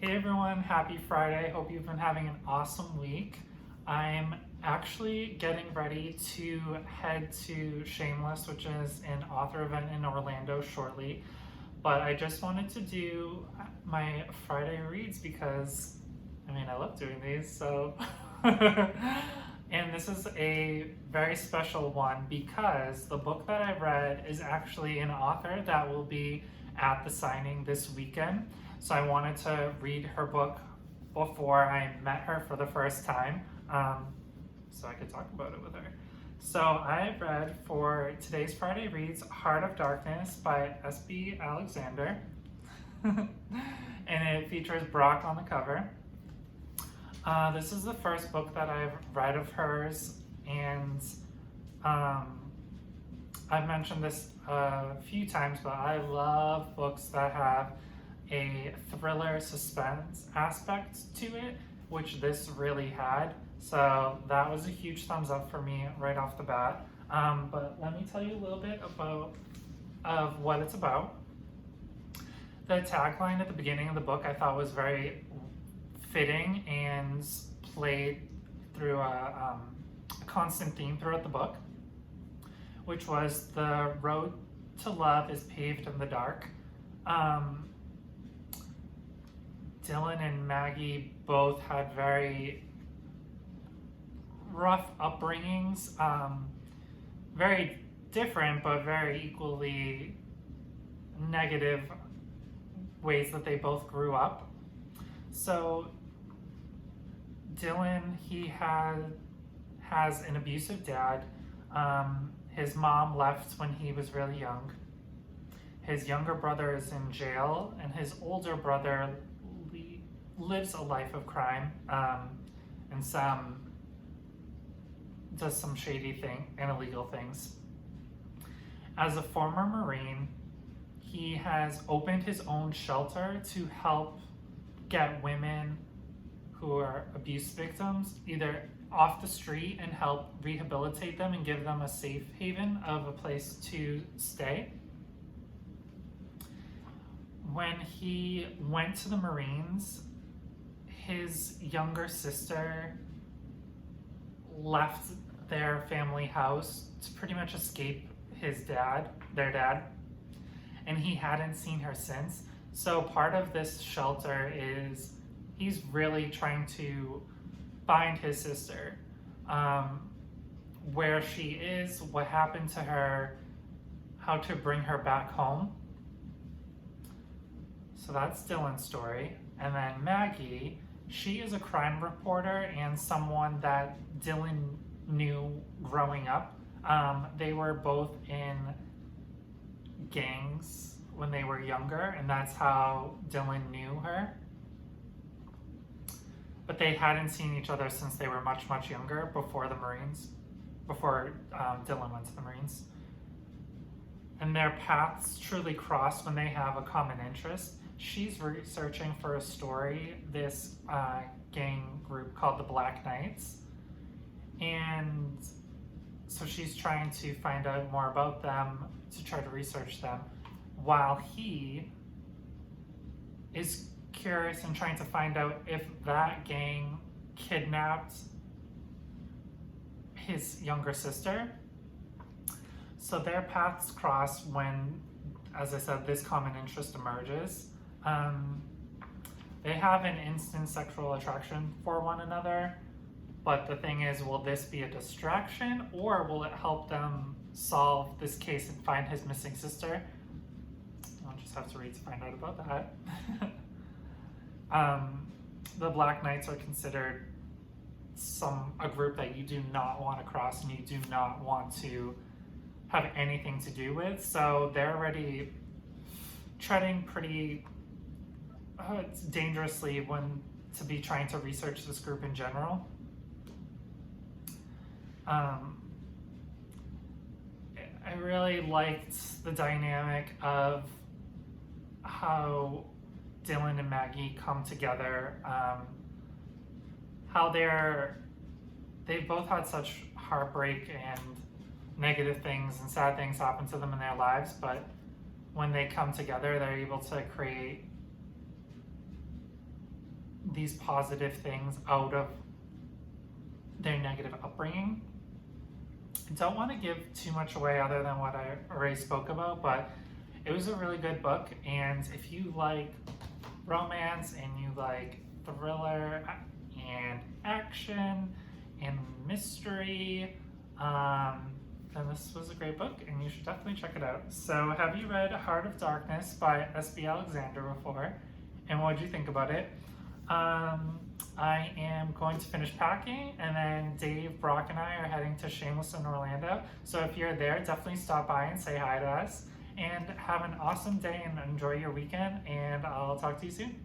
Hey everyone, happy Friday. Hope you've been having an awesome week. I'm actually getting ready to head to Shameless, which is an author event in Orlando shortly. But I just wanted to do my Friday reads because, I love doing these, so. And this is a very special one because the book that I read is actually an author that will be at the signing this weekend. So I wanted to read her book before I met her for the first time, so I could talk about it with her. So I read for today's Friday Reads Heart of Darkness by S.B. Alexander. And it features Brock on the cover. This is the first book that I've read of hers, and I've mentioned this a few times, but I love books that have a thriller suspense aspect to it, which this really had. So that was a huge thumbs up for me right off the bat. But let me tell you a little bit of what it's about. The tagline at the beginning of the book I thought was very fitting and played through a constant theme throughout the book, which was the road to love is paved in the dark. Dillon and Maggie both had very rough upbringings, very different but very equally negative ways that they both grew up. So Dillon, he has an abusive dad. His mom left when he was really young. His younger brother is in jail, and his older brother lives a life of crime, and does some shady thing and illegal things. As a former Marine, he has opened his own shelter to help get women who are abuse victims either off the street and help rehabilitate them and give them a safe haven of a place to stay. When he went to the Marines, his younger sister left their family house to pretty much escape their dad, and he hadn't seen her since. So part of this shelter is he's really trying to find his sister, where she is, what happened to her, how to bring her back home. So that's Dillon's story. And then Maggie, she is a crime reporter and someone that Dillon knew growing up. They were both in gangs when they were younger, and that's how Dillon knew her. But they hadn't seen each other since they were much, much younger, before Dillon went to the Marines. And their paths truly cross when they have a common interest. She's researching for a story, this gang group called the Black Knights. And so she's trying to find out more about them to try to research them, while he is curious and trying to find out if that gang kidnapped his younger sister. So their paths cross when, as I said, this common interest emerges. They have an instant sexual attraction for one another, but the thing is, will this be a distraction, or will it help them solve this case and find his missing sister? I'll just have to read to find out about that. The Black Knights are considered a group that you do not want to cross and you do not want to have anything to do with. So they're already treading pretty dangerously to be trying to research this group in general. I really liked the dynamic of how Dillon and Maggie come together, how they've both had such heartbreak and negative things and sad things happen to them in their lives, but when they come together, they're able to create these positive things out of their negative upbringing. I don't want to give too much away other than what I already spoke about, but it was a really good book, and if you like romance and you like thriller and action and mystery, then this was a great book and you should definitely check it out. So have you read Heart of Darkness by S.B. Alexander before? And what did you think about it? I am going to finish packing, and then Dave, Brock, and I are heading to Shameless in Orlando. So if you're there, definitely stop by and say hi to us. And have an awesome day and enjoy your weekend, and I'll talk to you soon.